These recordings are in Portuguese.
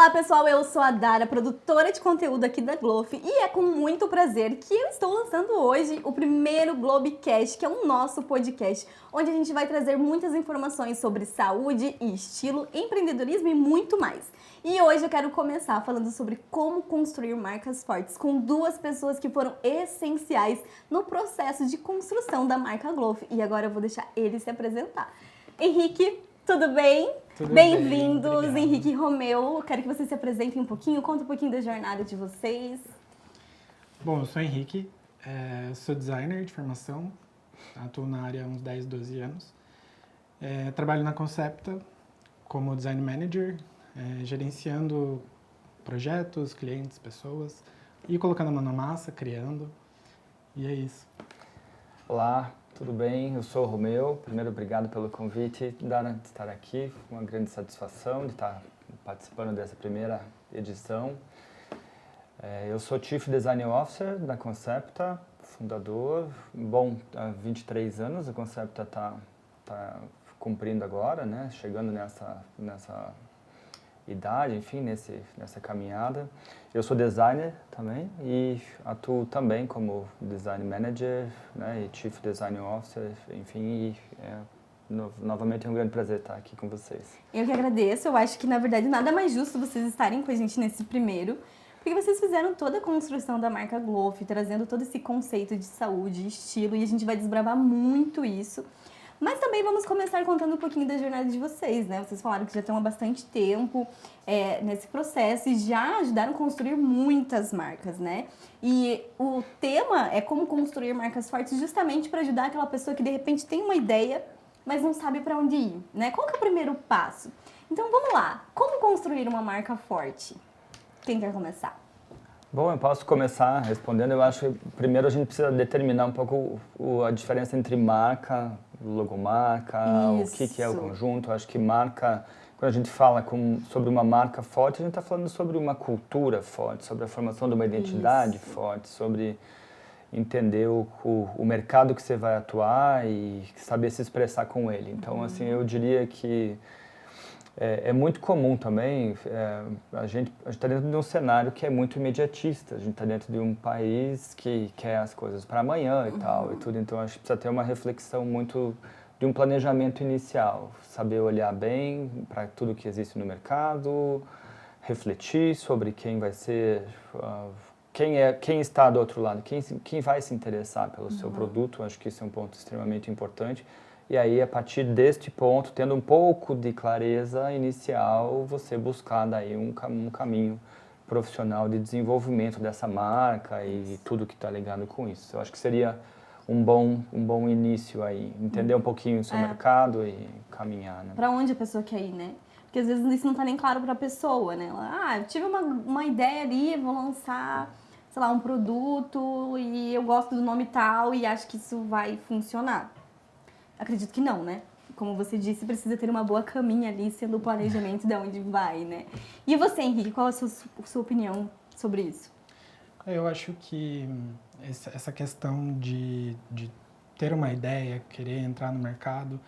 Olá pessoal, eu sou a Dara, produtora de conteúdo aqui da Glof, e é com muito prazer que eu estou lançando hoje o primeiro Globecast, que é o nosso podcast, onde a gente vai trazer muitas informações sobre saúde e estilo, empreendedorismo e muito mais. E hoje eu quero começar falando sobre como construir marcas fortes com duas pessoas que foram essenciais no processo de construção da marca Glof. E agora eu vou deixar ele se apresentar. Henrique, tudo bem? Tudo bem, Bem-vindos, obrigado. Henrique e Romeu. Quero que vocês se apresentem um pouquinho, conta um pouquinho da jornada de vocês. Bom, eu sou Henrique, sou designer de formação, atuo na área há uns 10, 12 anos. Trabalho na Concepta como design manager, gerenciando projetos, clientes, pessoas e colocando a mão na massa, criando. E é isso. Olá, tudo bem? Eu sou o Romeu. Primeiro, obrigado pelo convite, Dara, de estar aqui. Uma grande satisfação de estar participando dessa primeira edição. Eu sou Chief Design Officer da Concepta, fundador. Bom, há 23 anos, a Concepta está cumprindo agora, né? Chegando nessa idade, enfim, nessa caminhada. Eu sou designer também e atuo também como design manager, né, e chief design officer, enfim, novamente é um grande prazer estar aqui com vocês. Eu que agradeço, eu acho que na verdade nada mais justo vocês estarem com a gente nesse primeiro, porque vocês fizeram toda a construção da marca Glof, trazendo todo esse conceito de saúde, estilo, e a gente vai desbravar muito isso. Mas também vamos começar contando um pouquinho da jornada de vocês, né? Vocês falaram que já estão há bastante tempo nesse processo e já ajudaram a construir muitas marcas, né? E o tema é como construir marcas fortes justamente para ajudar aquela pessoa que de repente tem uma ideia, mas não sabe para onde ir, né? Qual que é o primeiro passo? Então vamos lá, como construir uma marca forte? Quem quer começar? Bom, eu posso começar respondendo. Eu acho que primeiro a gente precisa determinar um pouco a diferença entre marca, logomarca, o que é o conjunto. Eu acho que marca, quando a gente fala sobre uma marca forte, a gente está falando sobre uma cultura forte, sobre a formação de uma identidade forte, sobre entender o mercado que você vai atuar e saber se expressar com ele. Então, assim, eu diria que é muito comum também, a gente está dentro de um cenário que é muito imediatista, a gente está dentro de um país que quer as coisas para amanhã e tal, e tudo, então acho que precisa ter uma reflexão muito de um planejamento inicial, saber olhar bem para tudo que existe no mercado, refletir sobre quem vai ser, quem está do outro lado, quem vai se interessar pelo seu produto, acho que isso é um ponto extremamente importante. E aí, a partir deste ponto, tendo um pouco de clareza inicial, você buscar daí um caminho profissional de desenvolvimento dessa marca e tudo que está ligado com isso. Eu acho que seria um bom início aí, entender um pouquinho o seu mercado e caminhar, né? Para onde a pessoa quer ir, né? Porque às vezes isso não está nem claro para a pessoa, né? Eu tive uma ideia ali, vou lançar, sei lá, um produto e eu gosto do nome tal e acho que isso vai funcionar. Acredito que não, né? Como você disse, precisa ter uma boa caminha ali, sendo o planejamento de onde vai, né? E você, Henrique, qual é a sua opinião sobre isso? Eu acho que essa questão de ter uma ideia, querer entrar no mercado,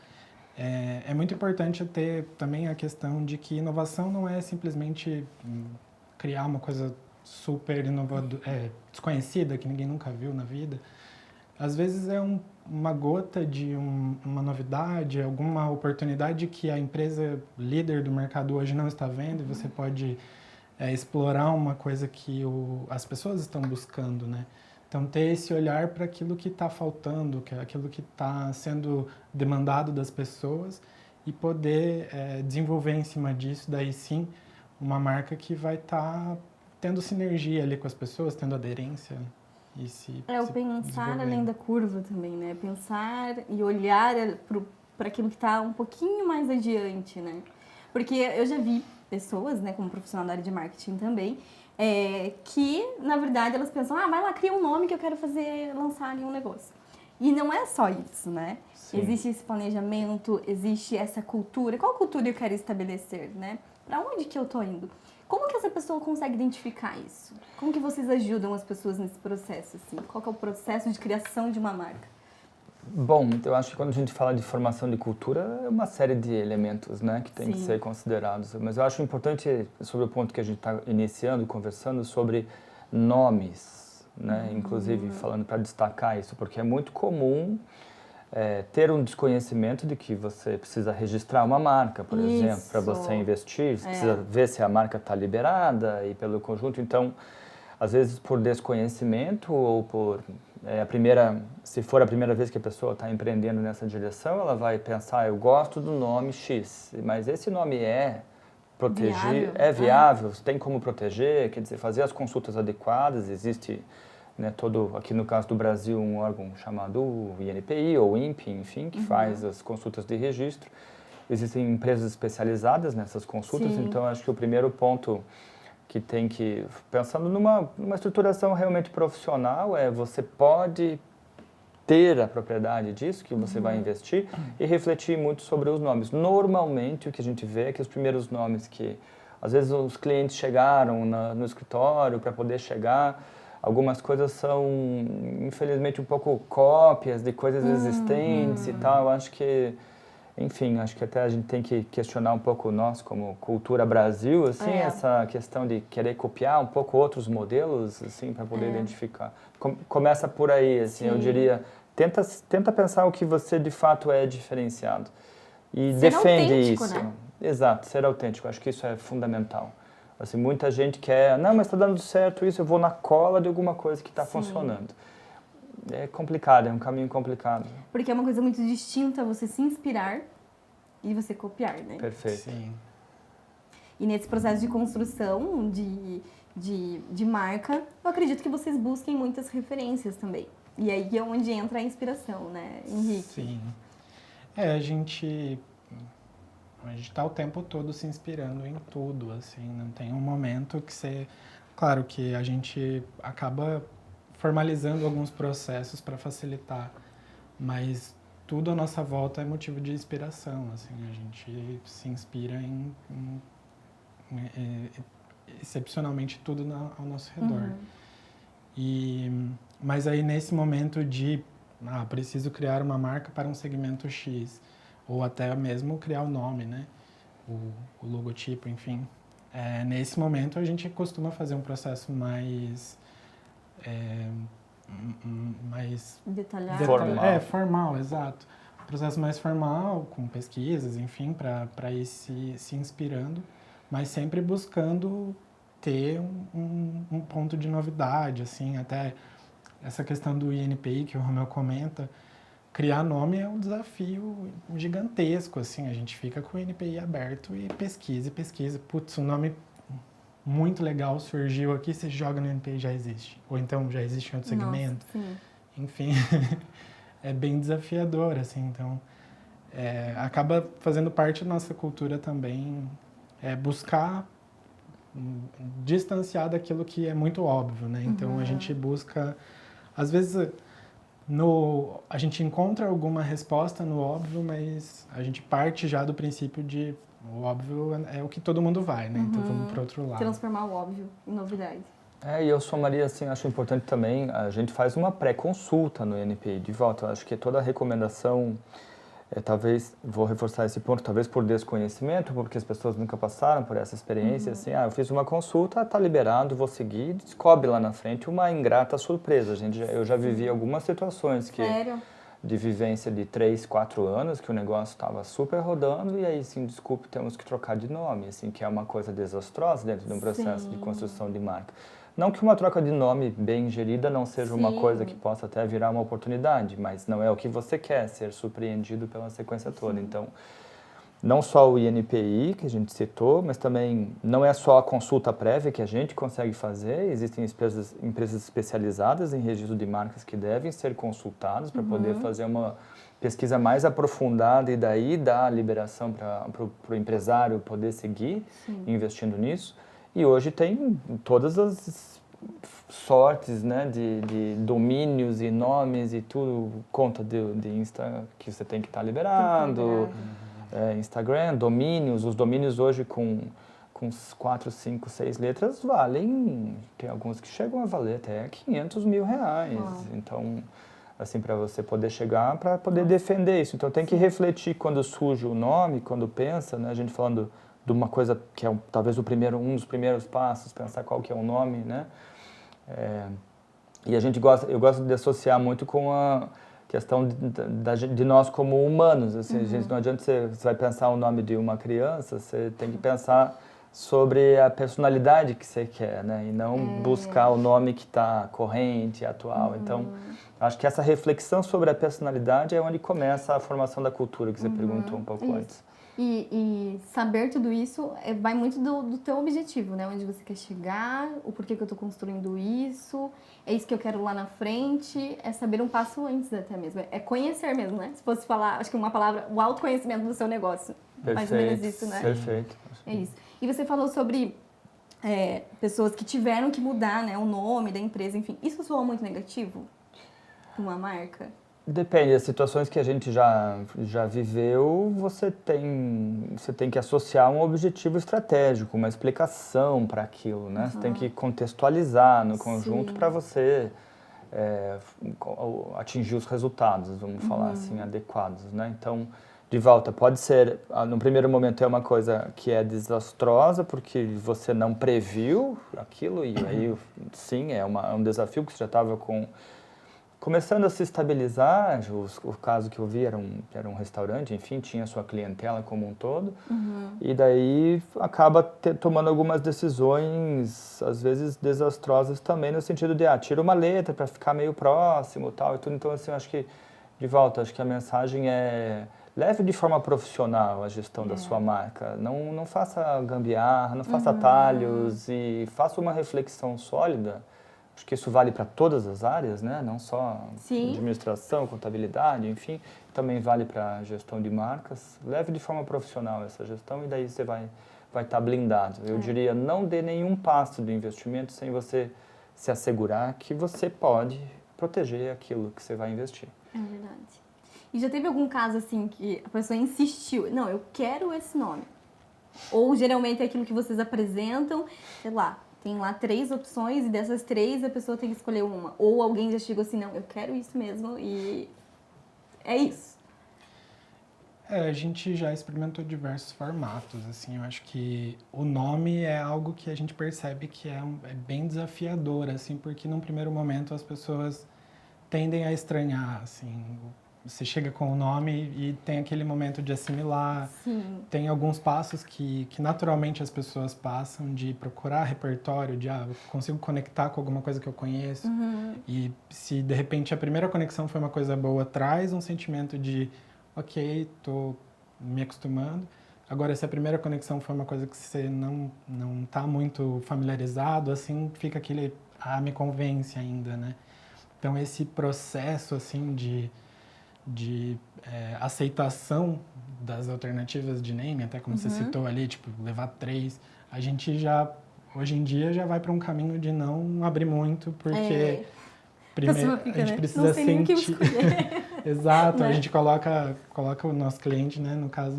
é muito importante ter também a questão de que inovação não é simplesmente criar uma coisa super inovadora, desconhecida, que ninguém nunca viu na vida. Às vezes é uma gota de uma novidade, alguma oportunidade que a empresa líder do mercado hoje não está vendo e você pode explorar uma coisa que as pessoas estão buscando, né? Então, ter esse olhar para aquilo que está faltando, aquilo que está sendo demandado das pessoas e poder desenvolver em cima disso, daí sim, uma marca que vai estar tendo sinergia ali com as pessoas, tendo aderência. O pensar além da curva também, né? Pensar e olhar para aquilo que está um pouquinho mais adiante, né? Porque eu já vi pessoas, né, como profissional da área de marketing também, que, na verdade, elas pensam, vai lá, cria um nome que eu quero lançar ali um negócio. E não é só isso, né? Sim. Existe esse planejamento, existe essa cultura. Qual cultura eu quero estabelecer, né? Para onde que eu tô indo? Como que essa pessoa consegue identificar isso? Como que vocês ajudam as pessoas nesse processo, assim? Qual que é o processo de criação de uma marca? Bom, eu acho que quando a gente fala de formação de cultura, é uma série de elementos, né, que tem que ser considerados. Mas eu acho importante, sobre o ponto que a gente está iniciando, conversando, sobre nomes, né, inclusive falando para destacar isso, porque é muito comum ter um desconhecimento de que você precisa registrar uma marca, por exemplo, para você investir, você precisa ver se a marca está liberada e pelo conjunto. Então, às vezes por desconhecimento ou por se for a primeira vez que a pessoa está empreendendo nessa direção, ela vai pensar, eu gosto do nome X, mas esse nome é protegido, viável, tem como proteger, quer dizer, fazer as consultas adequadas, existe, né, aqui no caso do Brasil, um órgão chamado INPI ou INPE, enfim, que faz as consultas de registro. Existem empresas especializadas nessas consultas, então acho que o primeiro ponto que tem que, pensando numa estruturação realmente profissional, você pode ter a propriedade disso que você vai investir e refletir muito sobre os nomes. Normalmente, o que a gente vê é que os primeiros nomes que, às vezes, os clientes chegaram no escritório para poder chegar, algumas coisas são, infelizmente, um pouco cópias de coisas existentes e tal. Eu acho que, enfim, acho que até a gente tem que questionar um pouco nós, como cultura Brasil, assim, essa questão de querer copiar um pouco outros modelos, assim, para poder identificar. Começa por aí, assim, eu diria, tenta pensar o que você de fato é diferenciado e defende isso. Né? Exato, ser autêntico, acho que isso é fundamental. Assim, muita gente quer, não, mas está dando certo isso, eu vou na cola de alguma coisa que está funcionando. É complicado, é um caminho complicado. Porque é uma coisa muito distinta você se inspirar e você copiar, né? Perfeito. Sim. E nesse processo de construção de marca, eu acredito que vocês busquem muitas referências também. E aí é onde entra a inspiração, né, Henrique? Sim. A gente está o tempo todo se inspirando em tudo, assim, não tem um momento que você... Claro que a gente acaba formalizando alguns processos para facilitar, mas tudo à nossa volta é motivo de inspiração, assim, a gente se inspira em excepcionalmente tudo ao nosso redor. Mas aí nesse momento de preciso criar uma marca para um segmento X, ou até mesmo criar o nome, né, o logotipo, enfim, nesse momento a gente costuma fazer um processo mais detalhado. Formal, exato. Um processo mais formal, com pesquisas, enfim, para ir se inspirando, mas sempre buscando ter um ponto de novidade, assim, até essa questão do INPI que o Romeu comenta, criar nome é um desafio gigantesco, assim, a gente fica com o INPI aberto e pesquisa. Putz, um nome muito legal surgiu aqui, você joga no INPI já existe. Ou então já existe em outro segmento. Sim. Enfim, é bem desafiador, assim, então acaba fazendo parte da nossa cultura também, buscar distanciar daquilo que é muito óbvio, né? Então a gente busca, às vezes a gente encontra alguma resposta no óbvio, mas a gente parte já do princípio de o óbvio é o que todo mundo vai, né? Então vamos para outro lado. Transformar o óbvio em novidade. E eu somaria, assim, acho importante também, a gente faz uma pré-consulta no INPI de volta. Eu acho que toda a recomendação, talvez, vou reforçar esse ponto, talvez por desconhecimento, porque as pessoas nunca passaram por essa experiência, assim, eu fiz uma consulta, está liberado, vou seguir, descobre lá na frente uma ingrata surpresa. Eu já vivi algumas situações de vivência de 3, 4 anos, que o negócio estava super rodando, e aí, assim, desculpe, temos que trocar de nome, assim, que é uma coisa desastrosa dentro de um processo de construção de marca. Não que uma troca de nome bem gerida não seja uma coisa que possa até virar uma oportunidade, mas não é o que você quer, ser surpreendido pela sequência toda. Então, não só o INPI, que a gente citou, mas também não é só a consulta prévia que a gente consegue fazer, existem empresas especializadas em registro de marcas que devem ser consultadas para poder fazer uma pesquisa mais aprofundada e daí dar a liberação para o empresário poder seguir investindo nisso. E hoje tem todas as sortes, né, de domínios e nomes e tudo, conta de Insta que você tem que estar liberado, Instagram, domínios. Os domínios hoje com 4, 5, 6 letras valem, tem alguns que chegam a valer até R$500 mil. Então, assim, para você poder chegar, para poder defender isso. Então tem que refletir quando surge o nome, quando pensa, né? A gente falando de uma coisa que é talvez um dos primeiros passos, pensar qual que é o nome, né? E eu gosto de associar muito com a questão de nós como humanos, assim, a gente, não adianta você vai pensar o nome de uma criança, você tem que pensar sobre a personalidade que você quer, né? E não buscar o nome que está corrente, atual. Então, acho que essa reflexão sobre a personalidade é onde começa a formação da cultura, que você perguntou um pouco antes. E saber tudo isso vai muito do teu objetivo, né? Onde você quer chegar, o porquê que eu estou construindo isso, é isso que eu quero lá na frente, é saber um passo antes até mesmo. É conhecer mesmo, né? Se fosse falar, acho que uma palavra, o autoconhecimento do seu negócio. Perfeito, mais ou menos isso, né? Perfeito. É isso. E você falou sobre pessoas que tiveram que mudar, né, o nome da empresa, enfim. Isso soa muito negativo para uma marca? Depende, das situações que a gente já viveu, você tem que associar um objetivo estratégico, uma explicação para aquilo, né? Você tem que contextualizar no conjunto para você atingir os resultados, vamos falar assim, adequados, né? Então, de volta, pode ser, no primeiro momento é uma coisa que é desastrosa, porque você não previu aquilo, e aí, sim, é um desafio que você já estava começando a se estabilizar. O caso que eu vi era um restaurante, enfim, tinha sua clientela como um todo, e daí acaba tomando algumas decisões, às vezes desastrosas também, no sentido de, tira uma letra para ficar meio próximo e tudo. Então, assim, eu acho que, de volta, acho que a mensagem é: leve de forma profissional a gestão da sua marca. Não faça gambiarra, não faça atalhos, e faça uma reflexão sólida. Acho que isso vale para todas as áreas, né? Não só administração, contabilidade, enfim. Também vale para a gestão de marcas. Leve de forma profissional essa gestão, e daí você vai estar blindado. Eu diria, não dê nenhum passo de investimento sem você se assegurar que você pode proteger aquilo que você vai investir. É verdade. E já teve algum caso assim que a pessoa insistiu, não, eu quero esse nome? Ou geralmente é aquilo que vocês apresentam, sei lá, tem lá 3 opções e dessas 3 a pessoa tem que escolher uma. Ou alguém já chegou assim, não, eu quero isso mesmo e é isso. A gente já experimentou diversos formatos, assim, eu acho que o nome é algo que a gente percebe que é bem desafiador, assim, porque num primeiro momento as pessoas tendem a estranhar, assim. Você chega com o nome e tem aquele momento de assimilar. Sim. Tem alguns passos que naturalmente as pessoas passam, de procurar repertório, de eu consigo conectar com alguma coisa que eu conheço. E se de repente a primeira conexão foi uma coisa boa, traz um sentimento de ok, tô me acostumando. Agora, se a primeira conexão foi uma coisa que você não tá muito familiarizado, assim, fica aquele, me convence ainda, né? Então, esse processo, assim, de aceitação das alternativas de name, até como você citou ali, tipo, levar 3, a gente já, hoje em dia, já vai para um caminho de não abrir muito, porque primeiro fica, a gente né? precisa não sei nem sentir... o que escolher. Exato, Né? A gente coloca o nosso cliente, né, no caso,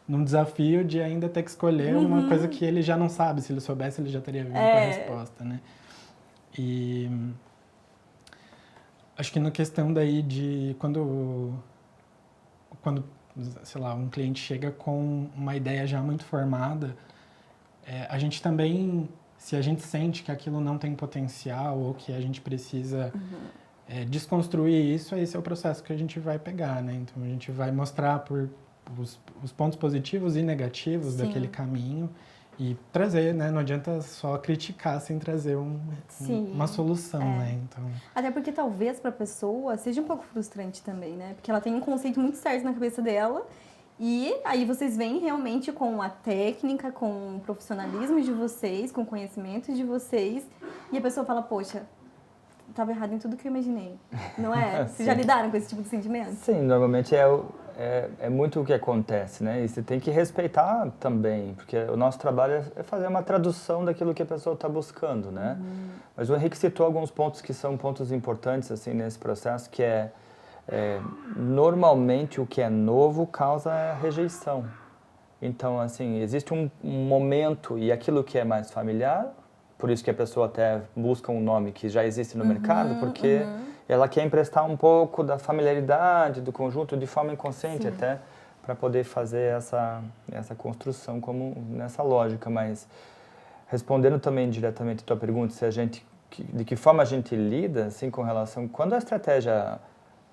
num desafio de ainda ter que escolher uma coisa que ele já não sabe. Se ele soubesse, ele já teria vindo com a resposta, né? E acho que na questão daí de quando, sei lá, um cliente chega com uma ideia já muito formada, a gente também, se a gente sente que aquilo não tem potencial ou que a gente precisa desconstruir isso, esse é o processo que a gente vai pegar, né? Então, a gente vai mostrar os pontos positivos e negativos daquele caminho e trazer, né? Não adianta só criticar sem trazer uma solução, né? Então... Até porque talvez para a pessoa seja um pouco frustrante também, né? Porque ela tem um conceito muito certo na cabeça dela e aí vocês vêm realmente com a técnica, com o profissionalismo de vocês, com o conhecimento de vocês e a pessoa fala, poxa, estava errado em tudo que eu imaginei, não é? Vocês já lidaram com esse tipo de sentimento? Sim, normalmente é muito o que acontece, né? E você tem que respeitar também, porque o nosso trabalho é fazer uma tradução daquilo que a pessoa está buscando, né? Mas o Henrique citou alguns pontos que são pontos importantes, assim, nesse processo, que normalmente o que é novo causa rejeição. Então, assim, existe um momento, e aquilo que é mais familiar, por isso que a pessoa até busca um nome que já existe no mercado, porque ela quer emprestar um pouco da familiaridade do conjunto de forma inconsciente. Sim. Até para poder fazer essa construção como nessa lógica. Mas respondendo também diretamente a tua pergunta, se a gente, de que forma a gente lida assim, com relação... Quando a estratégia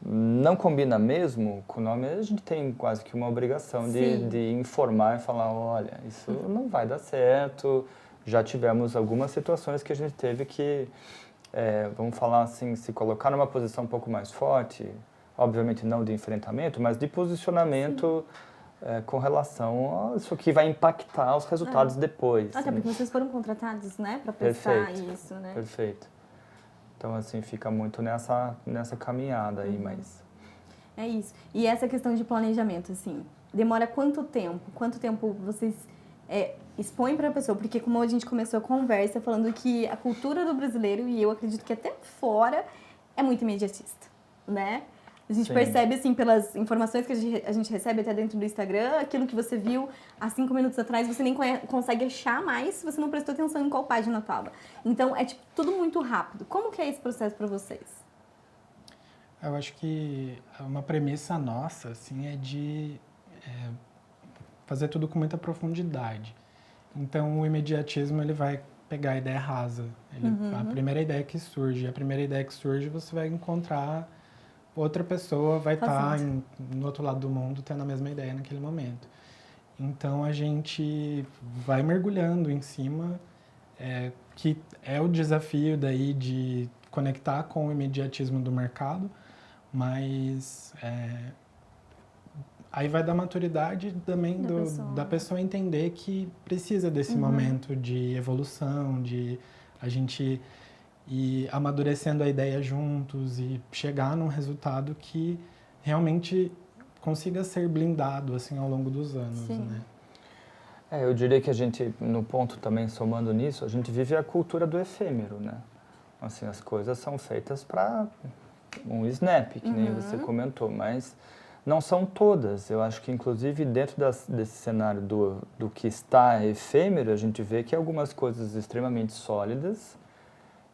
não combina mesmo com o nome, a gente tem quase que uma obrigação de informar e falar, olha, isso não vai dar certo. Já tivemos algumas situações que a gente teve que, vamos falar assim, se colocar numa posição um pouco mais forte, obviamente não de enfrentamento, mas de posicionamento com relação a isso que vai impactar os resultados depois. Até porque vocês foram contratados, né, para pensar isso, né? Perfeito. Então, assim, fica muito nessa caminhada aí, mas... É isso. E essa questão de planejamento, assim, demora quanto tempo? Quanto tempo vocês expõem para a pessoa? Porque como a gente começou a conversa falando que a cultura do brasileiro, e eu acredito que até fora, é muito imediatista, né? A gente percebe, assim, pelas informações que a gente recebe até dentro do Instagram, aquilo que você viu há 5 minutos atrás, você nem consegue achar mais se você não prestou atenção em qual página estava. Então, é tipo, tudo muito rápido. Como que é esse processo para vocês? Eu acho que uma premissa nossa, assim, é de fazer tudo com muita profundidade. Então, o imediatismo, ele vai pegar a ideia rasa. A primeira ideia que surge. A primeira ideia que surge, você vai encontrar... outra pessoa vai estar no outro lado do mundo tendo a mesma ideia naquele momento. Então, a gente vai mergulhando em cima, que é o desafio daí de conectar com o imediatismo do mercado, mas aí vai da maturidade também da pessoa entender que precisa desse momento de evolução, de a gente... e amadurecendo a ideia juntos e chegar num resultado que realmente consiga ser blindado assim ao longo dos anos, né? Eu diria que a gente, no ponto também somando nisso, a gente vive a cultura do efêmero, né? Assim, as coisas são feitas para um snap, que nem você comentou, mas não são todas. Eu acho que, inclusive, dentro desse cenário do que está efêmero, a gente vê que algumas coisas extremamente sólidas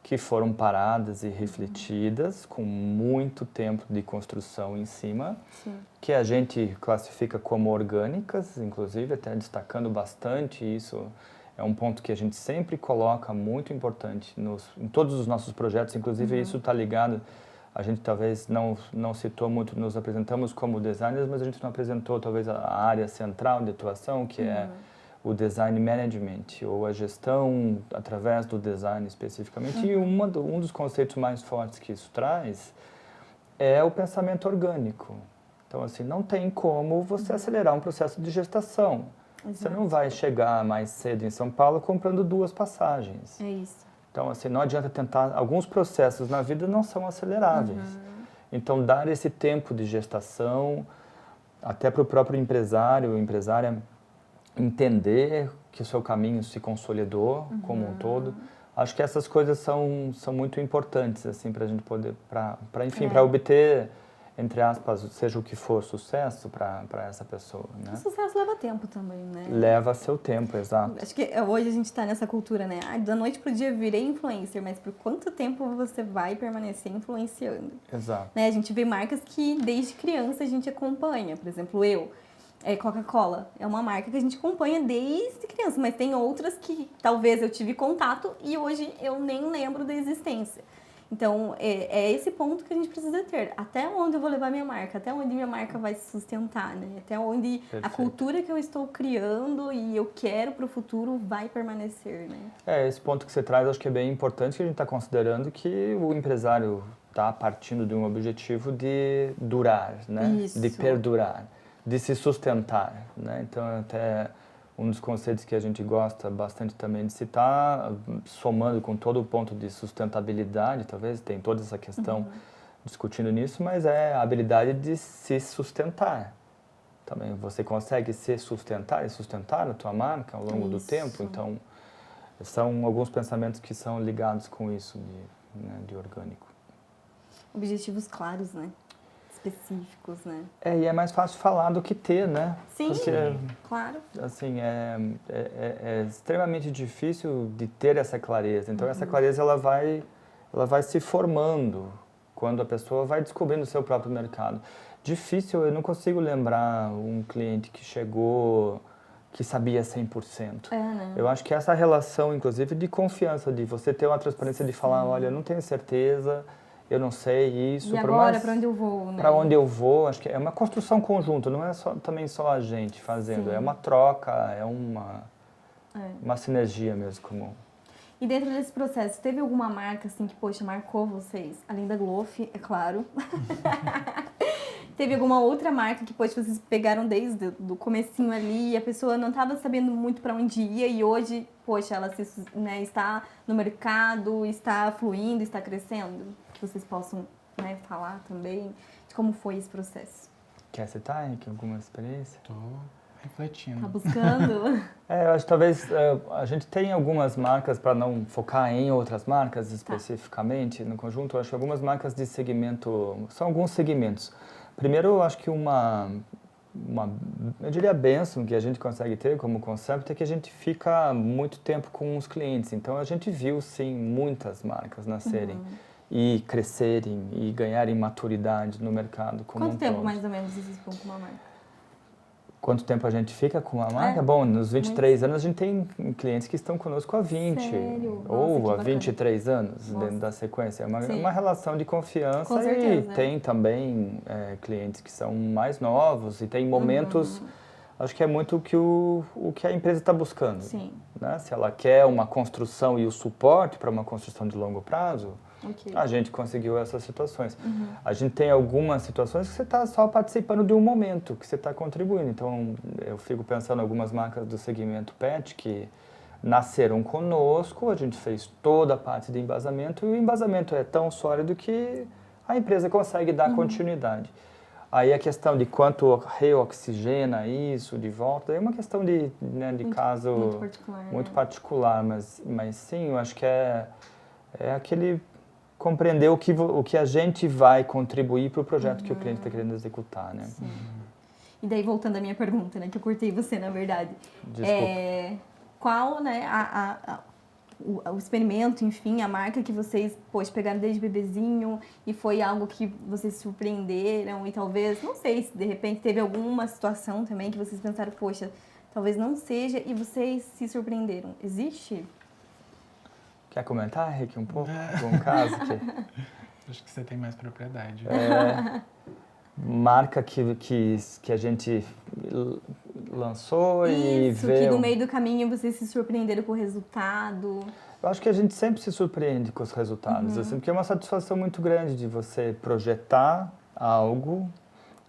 que foram paradas e refletidas com muito tempo de construção em cima, que a gente classifica como orgânicas, inclusive até destacando bastante isso. É um ponto que a gente sempre coloca muito importante em todos os nossos projetos, inclusive isso está ligado, a gente talvez não citou muito, nos apresentamos como designers, mas a gente não apresentou talvez a área central de atuação, que é o design management, ou a gestão através do design especificamente. E um dos conceitos mais fortes que isso traz é o pensamento orgânico. Então, assim, não tem como você acelerar um processo de gestação. Exato. Você não vai chegar mais cedo em São Paulo comprando 2 passagens. É isso. Então, assim, não adianta tentar... Alguns processos na vida não são aceleráveis. Então, dar esse tempo de gestação, até para o próprio empresário, empresária, entender que o seu caminho se consolidou como um todo. Acho que essas coisas são muito importantes, assim, para a gente poder... enfim, para obter... entre aspas, seja o que for sucesso para essa pessoa, né? O sucesso leva tempo também, né? Leva seu tempo, exato. Acho que hoje a gente está nessa cultura, né? Da noite pro dia virei influencer, mas por quanto tempo você vai permanecer influenciando? Exato. Né? A gente vê marcas que desde criança a gente acompanha. Por exemplo, Coca-Cola é uma marca que a gente acompanha desde criança, mas tem outras que talvez eu tive contato e hoje eu nem lembro da existência. Então, é esse ponto que a gente precisa ter. Até onde eu vou levar minha marca? Até onde minha marca vai se sustentar, né? Até onde Perfeito. A cultura que eu estou criando e eu quero para o futuro vai permanecer, né? Esse ponto que você traz acho que é bem importante, que a gente está considerando que o empresário está partindo de um objetivo de durar, né? Isso. De perdurar, de se sustentar, né? Então, até... um dos conceitos que a gente gosta bastante também de citar, somando com todo o ponto de sustentabilidade, talvez, tem toda essa questão discutindo nisso, mas é a habilidade de se sustentar. Também você consegue se sustentar e sustentar a tua marca ao longo do tempo, então são alguns pensamentos que são ligados com isso de orgânico. Objetivos claros, né? Específicos, né? E é mais fácil falar do que ter, né? Sim, porque, claro. Assim, é extremamente difícil de ter essa clareza. Então, essa clareza ela vai se formando quando a pessoa vai descobrindo o seu próprio mercado. Difícil, eu não consigo lembrar um cliente que chegou, que sabia 100%. Né? Eu acho que essa relação, inclusive, de confiança, de você ter uma transparência de falar, olha, eu não tenho certeza, eu não sei isso. E agora, para onde eu vou, né? Para onde eu vou, acho que é uma construção conjunta, não é também só a gente fazendo, Sim. é uma troca, é uma sinergia mesmo. E dentro desse processo, teve alguma marca assim que, poxa, marcou vocês? Além da Glofe, é claro. Teve alguma outra marca que, poxa, vocês pegaram desde o comecinho ali e a pessoa não estava sabendo muito para onde ia e hoje, poxa, ela está no mercado, está fluindo, está crescendo? Que vocês possam, né, falar também de como foi esse processo. Quer citar, Henrique, alguma experiência? Estou refletindo. Tá buscando? Eu acho que talvez a gente tenha algumas marcas, para não focar em outras marcas especificamente no conjunto, eu acho que algumas marcas de segmento, são alguns segmentos. Primeiro, eu acho que eu diria, bênção que a gente consegue ter como conceito é que a gente fica muito tempo com os clientes. Então, a gente viu, sim, muitas marcas nascerem e crescerem e ganharem maturidade no mercado como Quanto tempo, todo. mais ou menos, vocês ficam com uma marca? Quanto tempo a gente fica com a marca? Bom, nos 23 anos a gente tem clientes que estão conosco há 20. Sério? Ou Nossa, há 23 anos dentro da sequência. É uma relação de confiança. Com certeza, e tem também clientes que são mais novos e tem momentos... Acho que é muito o que a empresa está buscando. Sim. Né? Se ela quer uma construção e o suporte para uma construção de longo prazo, a gente conseguiu essas situações. A gente tem algumas situações que você está só participando de um momento, que você está contribuindo. Então, eu fico pensando em algumas marcas do segmento PET que nasceram conosco, a gente fez toda a parte de embasamento, e o embasamento é tão sólido que a empresa consegue dar continuidade. Aí a questão de quanto reoxigena isso de volta é uma questão de caso muito particular, mas sim, eu acho que é aquele compreender o que a gente vai contribuir para o projeto que o cliente está querendo executar, né? Sim. E daí, voltando à minha pergunta, né, que eu cortei você, na verdade. Desculpa. Qual, né, o experimento, enfim, a marca que vocês, poxa, pegaram desde bebezinho e foi algo que vocês se surpreenderam e talvez, não sei, se de repente teve alguma situação também que vocês pensaram, poxa, talvez não seja e vocês se surpreenderam. Existe? Quer comentar, Rick, um pouco? Algum caso? Acho que você tem mais propriedade. Marca que a gente lançou e veio... Isso, que no meio do caminho vocês se surpreenderam com o resultado. Eu acho que a gente sempre se surpreende com os resultados, assim, porque é uma satisfação muito grande de você projetar algo,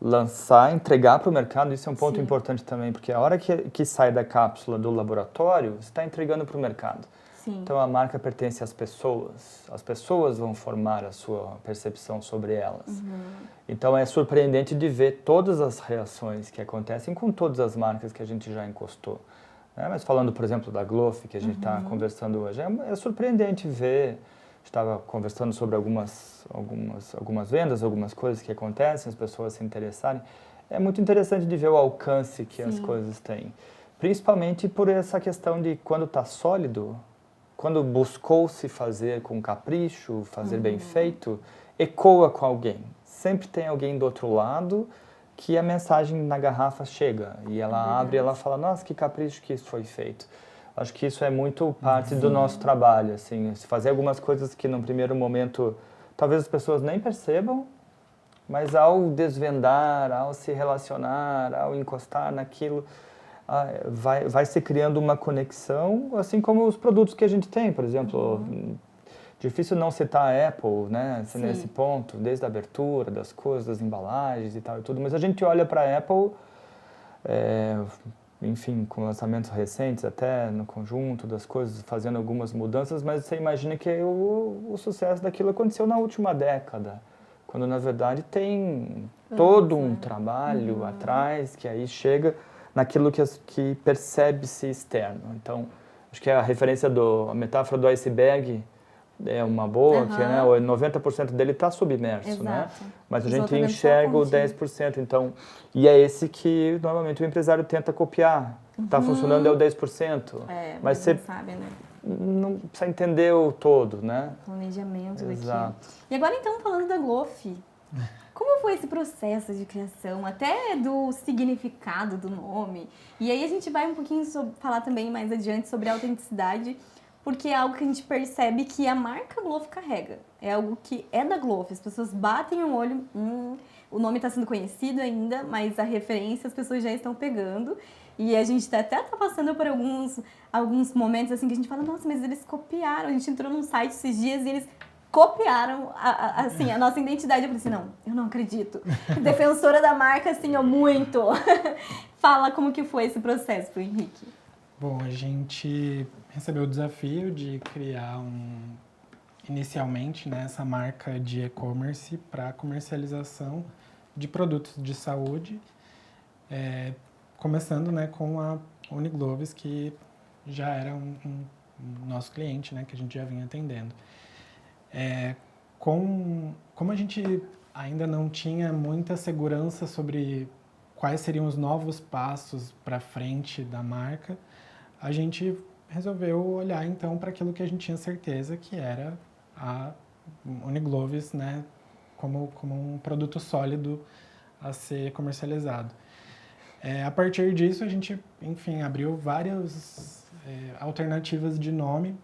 lançar, entregar para o mercado. Isso é um ponto importante também, porque a hora que sai da cápsula do laboratório, você está entregando para o mercado. Sim. Então, a marca pertence às pessoas. As pessoas vão formar a sua percepção sobre elas. Então, é surpreendente de ver todas as reações que acontecem com todas as marcas que a gente já encostou. Mas falando, por exemplo, da Glofe, que a gente está conversando hoje, é surpreendente ver. Estava conversando sobre algumas vendas, algumas coisas que acontecem, as pessoas se interessarem. É muito interessante de ver o alcance que as coisas têm. Principalmente por essa questão de quando está sólido, quando buscou se fazer com capricho, fazer bem feito, ecoa com alguém. Sempre tem alguém do outro lado que a mensagem na garrafa chega. E ela abre e ela fala, nossa, que capricho que isso foi feito. Acho que isso é muito parte do nosso trabalho, assim, fazer algumas coisas que num primeiro momento talvez as pessoas nem percebam, mas ao desvendar, ao se relacionar, ao encostar naquilo, vai se criando uma conexão, assim como os produtos que a gente tem, por exemplo, difícil não citar a Apple, né, nesse ponto, desde a abertura das coisas, das embalagens e tal e tudo, mas a gente olha para a Apple, enfim, com lançamentos recentes até no conjunto das coisas, fazendo algumas mudanças, mas você imagina que o sucesso daquilo aconteceu na última década, quando na verdade tem todo um trabalho atrás que aí chega naquilo que percebe-se externo. Então, acho que a referência a metáfora do iceberg é uma boa, que né, 90% dele está submerso, né? Mas a gente enxerga o 10%, então, e é esse que normalmente o empresário tenta copiar. Está funcionando é o 10%. Mas você sabe, né? não precisa entender o todo, né? Planejamento Exato. daqui. E agora então, falando da Glofi, como foi esse processo de criação, até do significado do nome? E aí a gente vai um pouquinho falar também mais adiante sobre a autenticidade, porque é algo que a gente percebe que a marca Glofi carrega. É algo que é da Glofi. As pessoas batem o olho, o nome está sendo conhecido ainda, mas a referência as pessoas já estão pegando. E a gente até tá passando por alguns momentos assim que a gente fala, nossa, mas eles copiaram. A gente entrou num site esses dias e eles copiaram a nossa identidade. Eu falei assim, não, eu não acredito. Defensora da marca, assim, muito. Fala como que foi esse processo pro Henrique. Bom, a gente recebeu o desafio de criar inicialmente, né, essa marca de e-commerce para comercialização de produtos de saúde, começando, né, com a Unigloves, que já era um nosso cliente, né, que a gente já vinha atendendo. Como a gente ainda não tinha muita segurança sobre quais seriam os novos passos para frente da marca, a gente resolveu olhar então para aquilo que a gente tinha certeza que era a Unigloves, né, como um produto sólido a ser comercializado. A partir disso, a gente, enfim, abriu várias alternativas de nome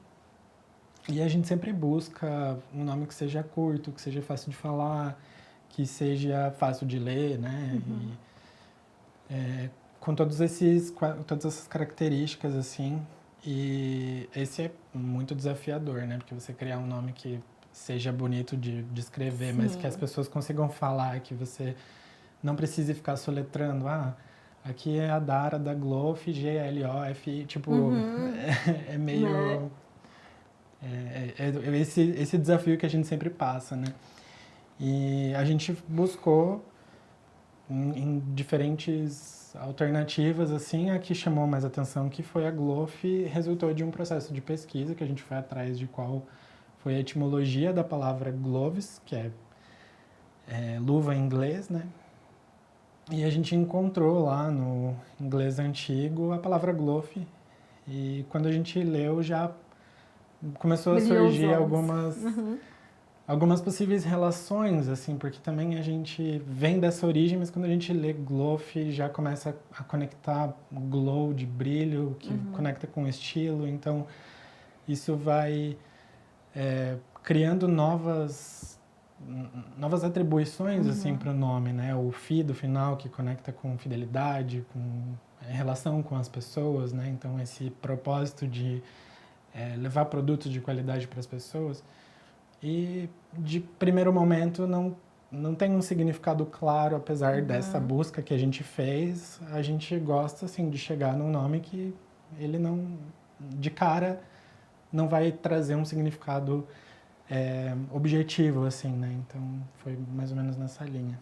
e a gente sempre busca um nome que seja curto, que seja fácil de falar, que seja fácil de ler, né? Uhum. Com todas essas características, assim. E esse é muito desafiador, né? Porque você criar um nome que seja bonito de escrever, mas que as pessoas consigam falar, que você não precise ficar soletrando. Aqui é a Dara da Glofi, Glofi, tipo, é meio... esse desafio que a gente sempre passa, né? E a gente buscou em diferentes alternativas, assim, a que chamou mais atenção, que foi a Glofi, resultou de um processo de pesquisa que a gente foi atrás de qual foi a etimologia da palavra gloves, que é luva em inglês, né? E a gente encontrou lá no inglês antigo a palavra Glofi, e quando a gente leu já começou a surgir algumas possíveis relações, assim, porque também a gente vem dessa origem, mas quando a gente lê Glofi já começa a conectar glow de brilho, que conecta com estilo, então isso vai criando novas atribuições assim para o nome, né? O fi do final que conecta com fidelidade, com relação com as pessoas, né? Então esse propósito de levar produtos de qualidade para as pessoas. E de primeiro momento não tem um significado claro, apesar dessa busca que a gente fez. A gente gosta assim de chegar num nome que ele não, de cara, não vai trazer um significado objetivo, assim, né? Então foi mais ou menos nessa linha.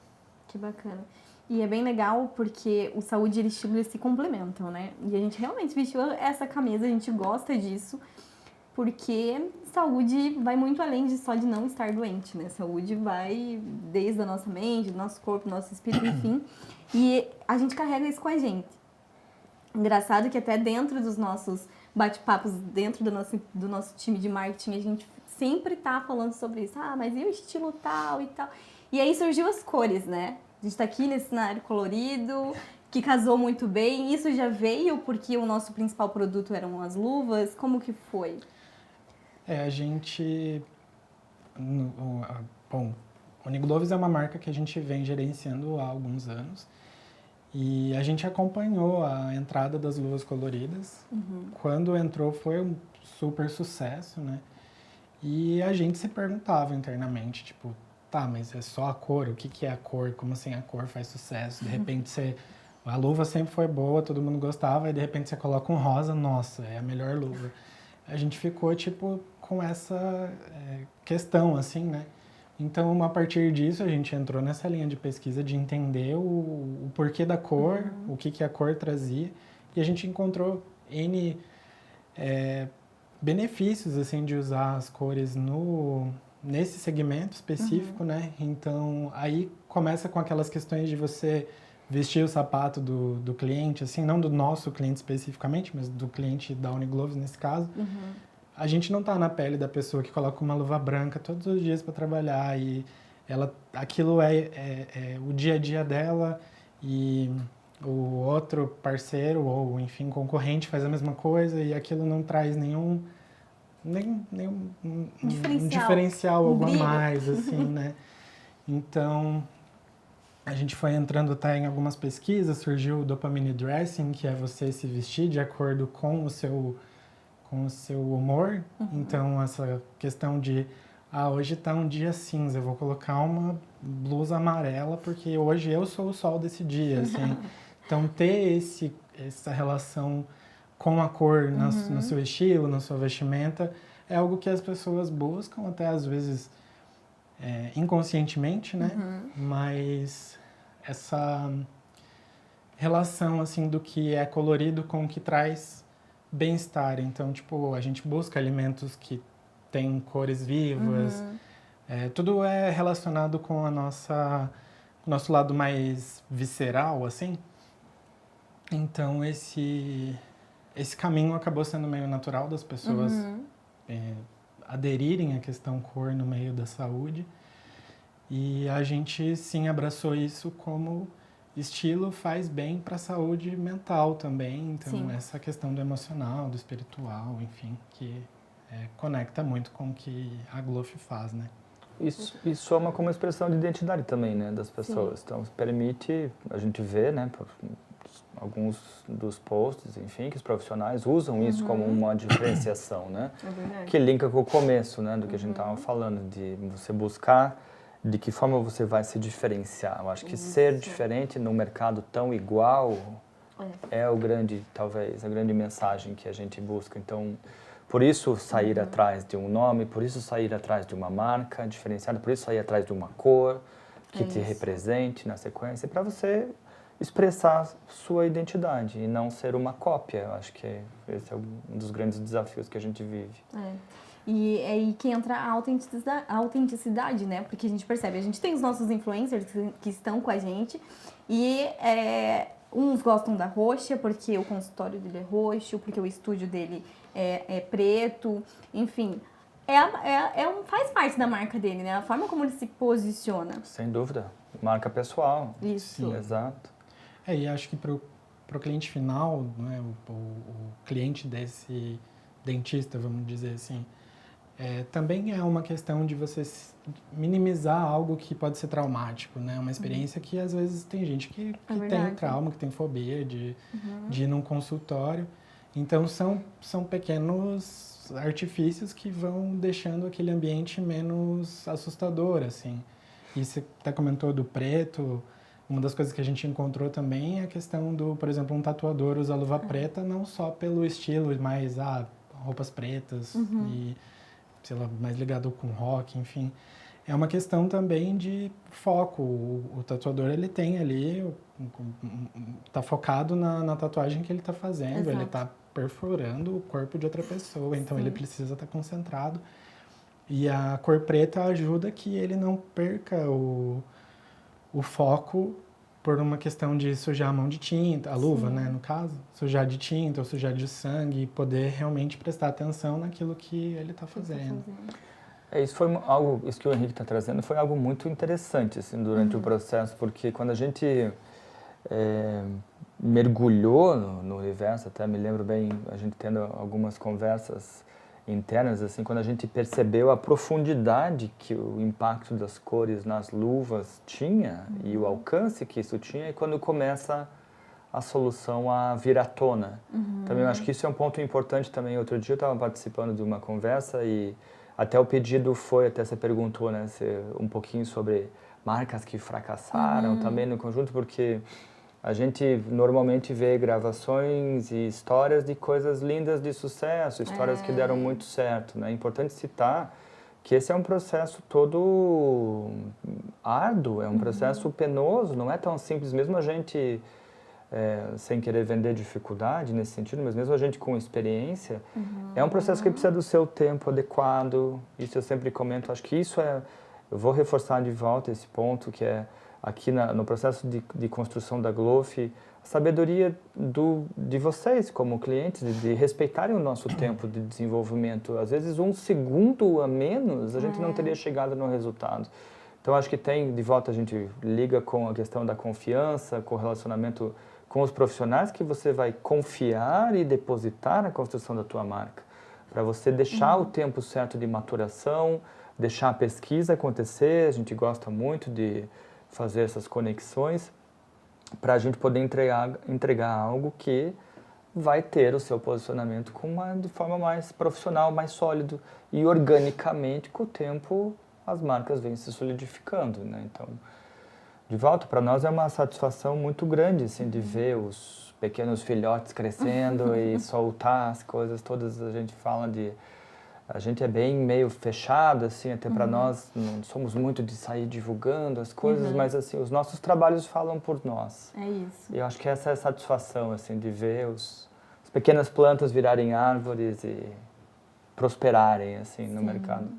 Que bacana. E é bem legal porque o saúde e o estilo eles se complementam, né? E a gente realmente vestiu essa camisa, a gente gosta disso, porque saúde vai muito além de só de não estar doente, né? Saúde vai desde a nossa mente, do nosso corpo, do nosso espírito, enfim. E a gente carrega isso com a gente. Engraçado que até dentro dos nossos bate-papos, dentro do nosso time de marketing, a gente sempre tá falando sobre isso. Mas e o estilo tal e tal? E aí surgiu as cores, né? A gente tá aqui nesse cenário colorido, que casou muito bem. Isso já veio porque o nosso principal produto eram as luvas. Como que foi? A gente... Bom, Unigloves é uma marca que a gente vem gerenciando há alguns anos. E a gente acompanhou a entrada das luvas coloridas. Quando entrou foi um super sucesso, né? E a gente se perguntava internamente, tipo, tá, mas é só a cor? O que é a cor? Como assim a cor faz sucesso? De repente a luva sempre foi boa, todo mundo gostava, e de repente você coloca um rosa, nossa, é a melhor luva. A gente ficou, tipo, com essa questão, assim, né? Então, a partir disso, a gente entrou nessa linha de pesquisa de entender o porquê da cor, o que a cor trazia, e a gente encontrou N benefícios, assim, de usar as cores nesse segmento específico, né? Então, aí começa com aquelas questões de você vestir o sapato do cliente, assim, não do nosso cliente especificamente, mas do cliente da Unigloves, nesse caso. a gente não tá na pele da pessoa que coloca uma luva branca todos os dias para trabalhar e aquilo é o dia a dia dela e o outro parceiro ou, enfim, concorrente faz a mesma coisa e aquilo não traz nenhum diferencial, algo a mais, assim, né? Então, a gente foi entrando até em algumas pesquisas, surgiu o dopamine dressing, que é você se vestir de acordo com o seu humor. Então, essa questão de, hoje tá um dia cinza, eu vou colocar uma blusa amarela porque hoje eu sou o sol desse dia, assim. Então, ter essa relação com a cor no seu estilo, na sua vestimenta, é algo que as pessoas buscam, até às vezes inconscientemente, né? Mas essa relação, assim, do que é colorido com o que traz bem-estar. Então, tipo, a gente busca alimentos que têm cores vivas. Tudo é relacionado com o nosso lado mais visceral, assim. Então, esse caminho acabou sendo meio natural das pessoas aderirem à questão cor no meio da saúde. E a gente, sim, abraçou isso como estilo faz bem para a saúde mental também. Então, sim, essa questão do emocional, do espiritual, enfim, que conecta muito com o que a Glofe faz, né? Isso soma como expressão de identidade também, né, das pessoas. Sim. Então, permite, a gente vê, né, por alguns dos posts, enfim, que os profissionais usam isso como uma diferenciação, né? É verdade. Que linka com o começo, né, do que a gente estava falando, de você buscar de que forma você vai se diferenciar. Eu acho que ser diferente num mercado tão igual é talvez, a grande mensagem que a gente busca. Então, por isso sair atrás de um nome, por isso sair atrás de uma marca diferenciada, por isso sair atrás de uma cor que te represente na sequência, para você expressar sua identidade e não ser uma cópia. Eu acho que esse é um dos grandes desafios que a gente vive. E é aí que entra a autenticidade, né? Porque a gente percebe, a gente tem os nossos influencers que estão com a gente e uns gostam da roxa porque o consultório dele é roxo, porque o estúdio dele é preto, enfim. Faz parte da marca dele, né? A forma como ele se posiciona. Sem dúvida. Marca pessoal. Isso. Sim. Exato. E acho que pro cliente final, né, o cliente desse dentista, vamos dizer assim, também é uma questão de você minimizar algo que pode ser traumático, né? Uma experiência que às vezes tem gente que tem trauma, que tem fobia de ir num consultório. Então são pequenos artifícios que vão deixando aquele ambiente menos assustador, assim. E você até comentou do preto. Uma das coisas que a gente encontrou também é a questão do, por exemplo, um tatuador usa luva preta não só pelo estilo, mas roupas pretas e, sei lá, mais ligado com rock, enfim. É uma questão também de foco. O tatuador, ele tem ali, tá focado na tatuagem que ele tá fazendo. Exato. Ele tá perfurando o corpo de outra pessoa, então ele precisa estar concentrado. E a cor preta ajuda que ele não perca o foco por uma questão de sujar a mão de tinta, a luva, né, no caso, sujar de tinta ou sujar de sangue e poder realmente prestar atenção naquilo que ele está fazendo. Isso que o Henrique está trazendo foi algo muito interessante assim, durante o processo, porque quando a gente mergulhou no universo, até me lembro bem, a gente tendo algumas conversas internas, assim, quando a gente percebeu a profundidade que o impacto das cores nas luvas tinha e o alcance que isso tinha, e quando começa a solução a vir à tona. Também eu acho que isso é um ponto importante também. Outro dia eu estava participando de uma conversa e até o pedido foi, até você perguntou, né, um pouquinho sobre marcas que fracassaram também no conjunto, porque a gente normalmente vê gravações e histórias de coisas lindas de sucesso, histórias que deram muito certo, né? É importante citar que esse é um processo todo árduo, é um processo penoso, não é tão simples, mesmo a gente, sem querer vender dificuldade nesse sentido, mas mesmo a gente com experiência, é um processo que precisa do seu tempo adequado. Isso eu sempre comento, acho que isso eu vou reforçar de volta esse ponto, que é aqui no processo de construção da Glofi, a sabedoria de vocês como clientes, de respeitarem o nosso tempo de desenvolvimento. Às vezes, 1 segundo a menos, a gente não teria chegado no resultado. Então, acho que de volta, a gente liga com a questão da confiança, com o relacionamento com os profissionais que você vai confiar e depositar na construção da tua marca. Para você deixar o tempo certo de maturação, deixar a pesquisa acontecer. A gente gosta muito de fazer essas conexões para a gente poder entregar algo que vai ter o seu posicionamento de forma mais profissional, mais sólido. E organicamente, com o tempo, as marcas vêm se solidificando, né? Então, de volta, para nós é uma satisfação muito grande, assim, de ver os pequenos filhotes crescendo e soltar as coisas todas. A gente fala a gente é bem meio fechado, assim, até para nós, não somos muito de sair divulgando as coisas, mas, assim, os nossos trabalhos falam por nós. É isso. E eu acho que essa é a satisfação, assim, de ver as pequenas plantas virarem árvores e prosperarem, assim, no mercado.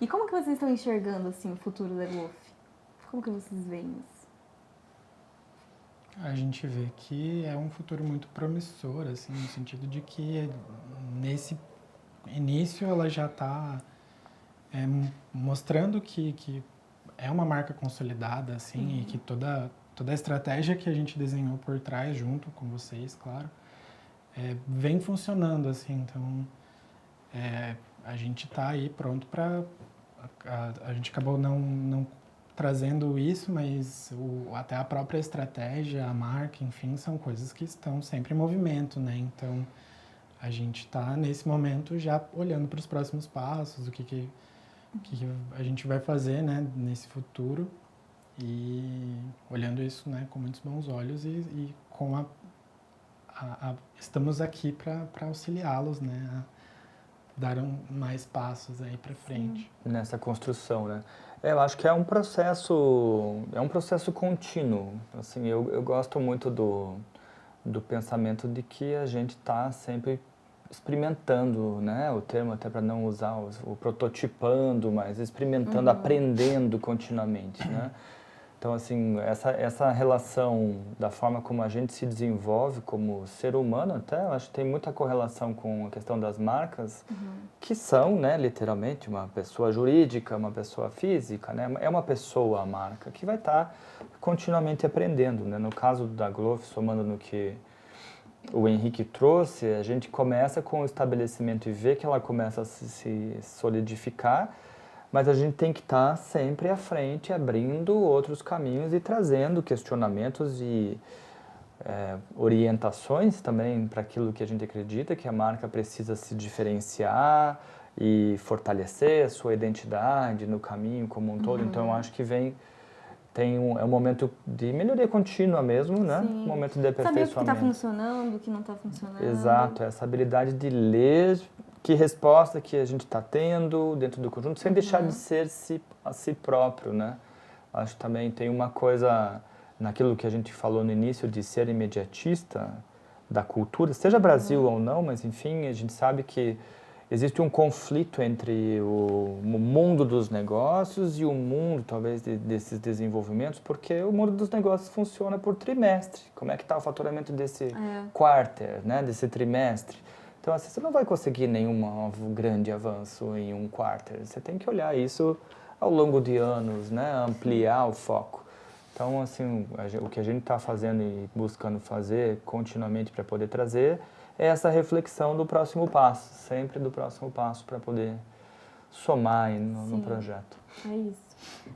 E como que vocês estão enxergando, assim, o futuro da Glofi? Como que vocês veem isso? A gente vê que é um futuro muito promissor, assim, no sentido de que nesse início ela já está mostrando que é uma marca consolidada, assim, e que toda a estratégia que a gente desenhou por trás, junto com vocês, claro, vem funcionando, assim. Então, a gente está aí pronto para... A gente acabou não trazendo isso, mas até a própria estratégia, a marca, enfim, são coisas que estão sempre em movimento, né? Então, a gente está, nesse momento, já olhando para os próximos passos, o que a gente vai fazer, né, nesse futuro, e olhando isso, né, com muitos bons olhos e com estamos aqui para auxiliá-los, né, a dar mais passos aí para frente. Nessa construção, né? Eu acho que é um processo contínuo. Assim, eu gosto muito do pensamento de que a gente está sempre experimentando, né? O termo até para não usar o prototipando, mas experimentando, aprendendo continuamente, né? Então, assim, essa relação da forma como a gente se desenvolve como ser humano, até, eu acho que tem muita correlação com a questão das marcas, que são, né, literalmente, uma pessoa jurídica, uma pessoa física, né? É uma pessoa a marca que vai estar continuamente aprendendo, né? No caso da Glofi, somando no que o Henrique trouxe, a gente começa com o estabelecimento e vê que ela começa a se solidificar, mas a gente tem que estar sempre à frente, abrindo outros caminhos e trazendo questionamentos e orientações também para aquilo que a gente acredita, que a marca precisa se diferenciar e fortalecer a sua identidade no caminho como um todo. Então, eu acho que é um momento de melhoria contínua mesmo, né? Sim. Um momento de aperfeiçoamento. Saber o que está funcionando, o que não está funcionando. Exato, essa habilidade de ler que resposta que a gente está tendo dentro do conjunto, sem deixar de ser a si próprio, né? Acho que também tem uma coisa naquilo que a gente falou no início de ser imediatista da cultura, seja Brasil ou não, mas enfim, a gente sabe que existe um conflito entre o mundo dos negócios e o mundo, talvez, desses desenvolvimentos, porque o mundo dos negócios funciona por trimestre. Como é que está o faturamento desse quarter, né, desse trimestre? Então, assim, você não vai conseguir nenhum grande avanço em um quarter. Você tem que olhar isso ao longo de anos, né, ampliar o foco. Então, assim, o que a gente está fazendo e buscando fazer continuamente para poder trazer é essa reflexão do próximo passo, sempre do próximo passo para poder somar aí no projeto. É isso.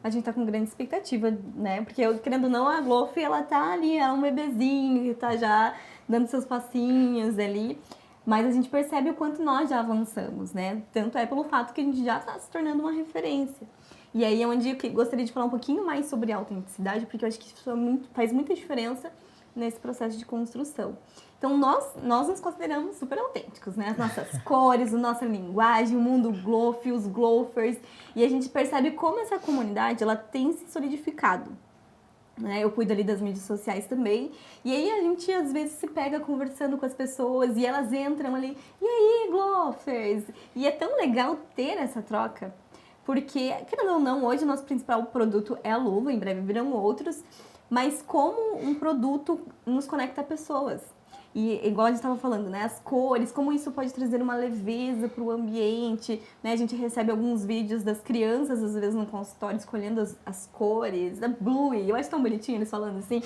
A gente tá com grande expectativa, né? Porque, querendo ou não, a Glofi, ela tá ali, ela é um bebezinho que tá já dando seus passinhos ali. Mas a gente percebe o quanto nós já avançamos, né? Tanto é pelo fato que a gente já está se tornando uma referência. E aí é onde eu gostaria de falar um pouquinho mais sobre a autenticidade, porque eu acho que isso faz muita diferença nesse processo de construção. Então, nós nos consideramos super autênticos, né? As nossas cores, a nossa linguagem, o mundo Glofi, os Glofers. E a gente percebe como essa comunidade, ela tem se solidificado. Né? Eu cuido ali das mídias sociais também. E aí a gente, às vezes, se pega conversando com as pessoas e elas entram ali, e aí, Glofers? E é tão legal ter essa troca, Porque, querendo ou não, hoje o nosso principal produto é a luva, em breve virão outros, mas como um produto nos conecta a pessoas. E igual a gente estava falando, né, as cores, como isso pode trazer uma leveza para o ambiente, né? A gente recebe alguns vídeos das crianças, às vezes, no consultório, escolhendo as cores, a Bluey, eu acho tão bonitinho eles falando assim,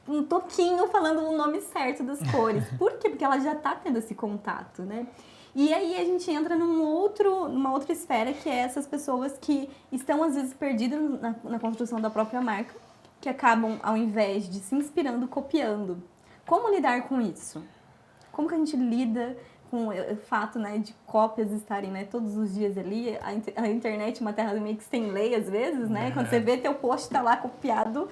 um toquinho falando o nome certo das cores. Por quê? Porque ela já está tendo esse contato, né? E aí a gente entra numa outra esfera, que é essas pessoas que estão, às vezes, perdidas na construção da própria marca, que acabam, ao invés de se inspirando, copiando. Como lidar com isso? Como que a gente lida com o fato, né, de cópias estarem, né, todos os dias ali? A internet é uma terra meio que sem lei, às vezes, né? Quando você vê, teu post tá lá copiado,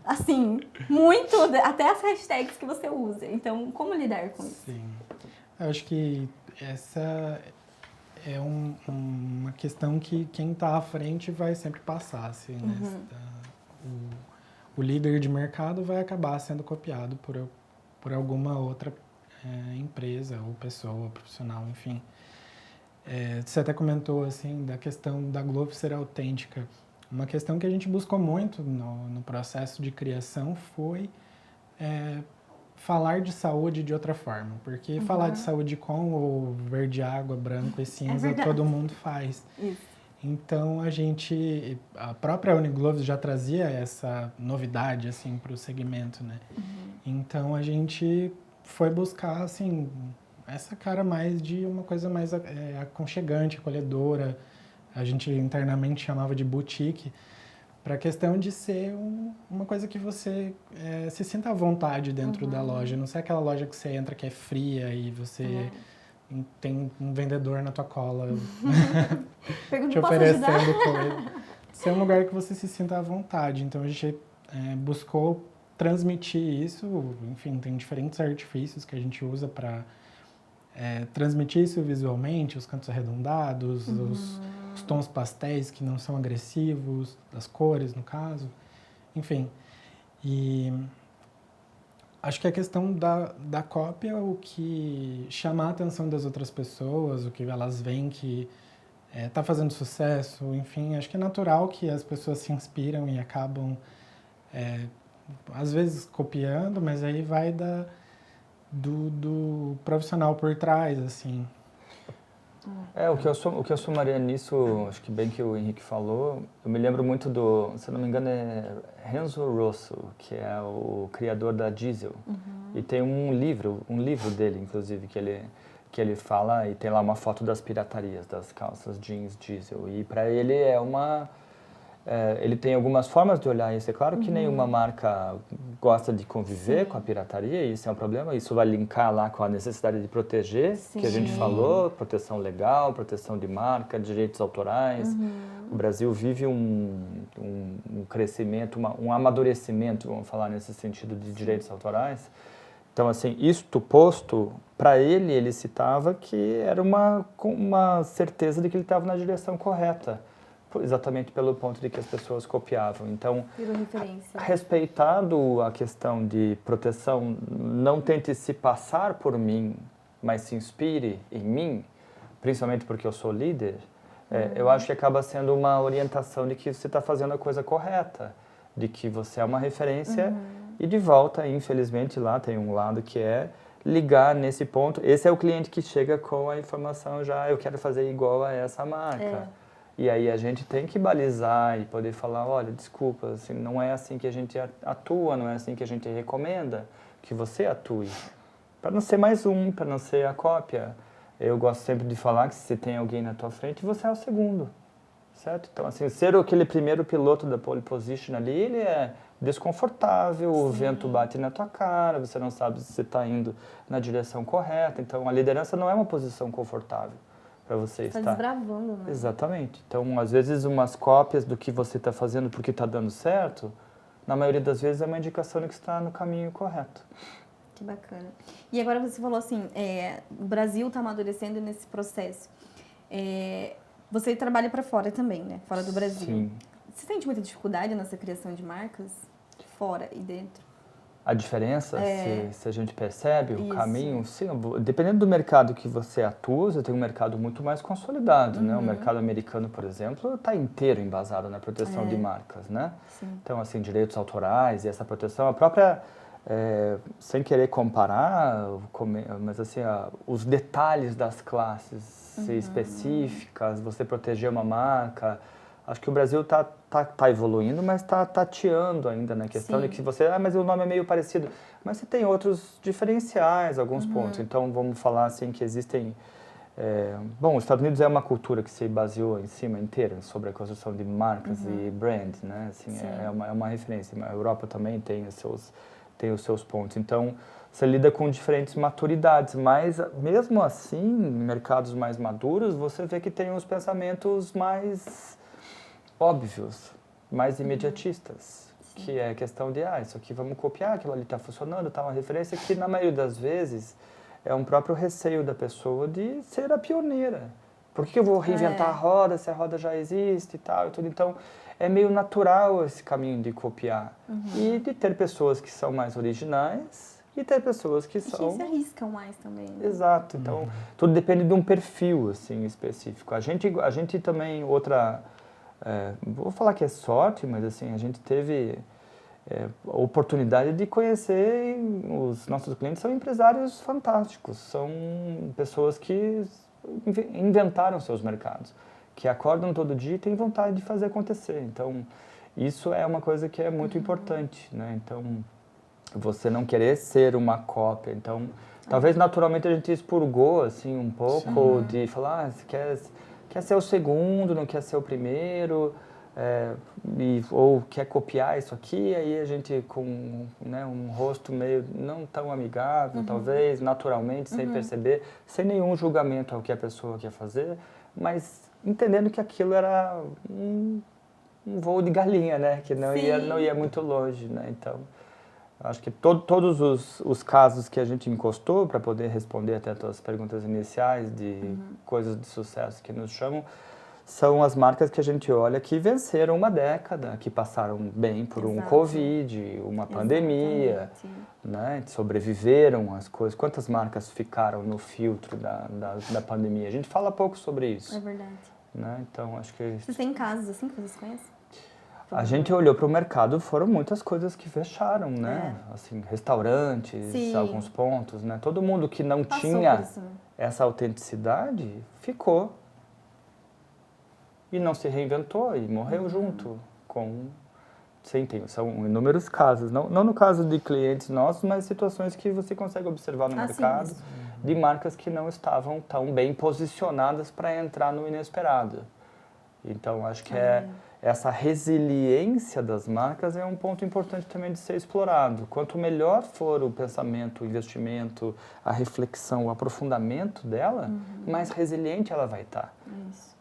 assim, muito, até as hashtags que você usa. Então, como lidar com isso? Sim. Eu acho que essa é uma questão que quem está à frente vai sempre passar, assim, né? O líder de mercado vai acabar sendo copiado por alguma outra empresa ou pessoa, profissional, enfim. Você até comentou, assim, da questão da Glovo ser autêntica. Uma questão que a gente buscou muito no processo de criação foi falar de saúde de outra forma, porque falar de saúde com o verde água, branco e cinza, todo mundo faz. Isso. Então a própria Unigloves já trazia essa novidade assim para o segmento, né? Então a gente foi buscar assim essa cara mais de uma coisa mais aconchegante, acolhedora. A gente internamente chamava de boutique, para a questão de ser uma coisa que você se sinta à vontade dentro da loja. Não ser aquela loja que você entra que é fria e você tem um vendedor na tua cola te oferecendo coisa. Ser um lugar que você se sinta à vontade. Então a gente buscou transmitir isso. Enfim, tem diferentes artifícios que a gente usa para transmitir isso visualmente, os cantos arredondados, os tons pastéis que não são agressivos, as cores, no caso, enfim. E acho que a questão da cópia é o que chama a atenção das outras pessoas, o que elas veem que está fazendo sucesso, enfim. Acho que é natural que as pessoas se inspiram e acabam, às vezes, copiando, mas aí vai do profissional por trás, assim. O que eu somaria nisso, acho que bem que o Henrique falou, eu me lembro muito se não me engano, é Renzo Rosso, que é o criador da Diesel. E tem um livro dele, inclusive, que ele fala, e tem lá uma foto das piratarias, das calças jeans Diesel. E para ele ele tem algumas formas de olhar isso. É claro que nenhuma marca gosta de conviver com a pirataria, isso é um problema. Isso vai linkar lá com a necessidade de proteger, que a gente falou, proteção legal, proteção de marca, direitos autorais. O Brasil vive um crescimento, um amadurecimento, vamos falar nesse sentido, de direitos autorais. Então, assim, isto posto, para ele citava que era uma certeza de que ele estava na direção correta. Exatamente pelo ponto de que as pessoas copiavam. Então, respeitado a questão de proteção, não tente se passar por mim, mas se inspire em mim, principalmente porque eu sou líder, eu acho que acaba sendo uma orientação de que você está fazendo a coisa correta, de que você é uma referência e de volta, infelizmente, lá tem um lado que é ligar nesse ponto. Esse é o cliente que chega com a informação já, eu quero fazer igual a essa marca. E aí a gente tem que balizar e poder falar, olha, desculpa, assim, não é assim que a gente atua, não é assim que a gente recomenda que você atue. Para não ser mais para não ser a cópia. Eu gosto sempre de falar que se tem alguém na tua frente, você é o segundo, certo? Então, assim, ser aquele primeiro piloto da pole position ali, ele é desconfortável, o vento bate na tua cara, você não sabe se você está indo na direção correta. Então, a liderança não é uma posição confortável para você estar. Está desbravando, né? Exatamente. Então, às vezes, umas cópias do que você está fazendo porque está dando certo, na maioria das vezes é uma indicação de que está no caminho correto. Que bacana. E agora você falou assim, o Brasil está amadurecendo nesse processo. Você trabalha para fora também, né? Fora do Brasil. Sim. Você sente muita dificuldade nessa criação de marcas? Fora e dentro? a diferença, se a gente percebe o Isso. caminho. Sim, dependendo do mercado que você atua, você tem um mercado muito mais consolidado, né? O mercado americano, por exemplo, está inteiro embasado na proteção de marcas, né? Sim. Então, assim, direitos autorais e essa proteção, a própria, sem querer comparar, mas assim, os detalhes das classes específicas, você proteger uma marca. Acho que o Brasil tá evoluindo, mas está tateando ainda na questão de que você... mas o nome é meio parecido. Mas você tem outros diferenciais, alguns pontos. Então, vamos falar assim que existem... bom, os Estados Unidos é uma cultura que se baseou em cima inteira sobre a construção de marcas e brand, né? Assim, é uma referência. A Europa também tem os seus pontos. Então, você lida com diferentes maturidades, mas mesmo assim, em mercados mais maduros, você vê que tem uns pensamentos mais óbvios, mais imediatistas, que é a questão de, isso aqui vamos copiar, aquilo ali está funcionando, está uma referência, que na maioria das vezes é um próprio receio da pessoa de ser a pioneira. Por que eu vou reinventar a roda se a roda já existe e tal e tudo? Então, é meio natural esse caminho de copiar e de ter pessoas que são mais originais e ter pessoas que são... que se arriscam mais também. Né? Exato. Então, tudo depende de um perfil, assim, específico. A gente também, vou falar que é sorte, mas assim, a gente teve a oportunidade de conhecer, os nossos clientes são empresários fantásticos, são pessoas que inventaram seus mercados, que acordam todo dia e têm vontade de fazer acontecer. Então, isso é uma coisa que é muito importante, né? Então, você não querer ser uma cópia. Então, talvez naturalmente a gente expurgou assim um pouco de falar, você quer ser o segundo, não quer ser o primeiro, ou quer copiar isso aqui, aí a gente com um rosto meio não tão amigável, talvez, naturalmente, sem perceber, sem nenhum julgamento ao que a pessoa quer fazer, mas entendendo que aquilo era um voo de galinha, né? Que não ia muito longe, né? Então, acho que todos os casos que a gente encostou, para poder responder até as tuas perguntas iniciais de coisas de sucesso que nos chamam, são as marcas que a gente olha que venceram uma década, que passaram bem por um Covid, uma pandemia, né? Sobreviveram às coisas. Quantas marcas ficaram no filtro da pandemia? A gente fala pouco sobre isso. É verdade. Né? Então, acho que... Vocês têm casos assim que vocês conhecem? A gente olhou para o mercado, foram muitas coisas que fecharam, né? Assim, restaurantes, alguns pontos, né? Todo mundo que não tinha essa autenticidade ficou e não se reinventou e morreu junto com... Sim, são inúmeros casos, não no caso de clientes nossos, mas situações que você consegue observar no mercado de marcas que não estavam tão bem posicionadas para entrar no inesperado. Então, acho que essa resiliência das marcas é um ponto importante também de ser explorado. Quanto melhor for o pensamento, o investimento, a reflexão, o aprofundamento dela, mais resiliente ela vai estar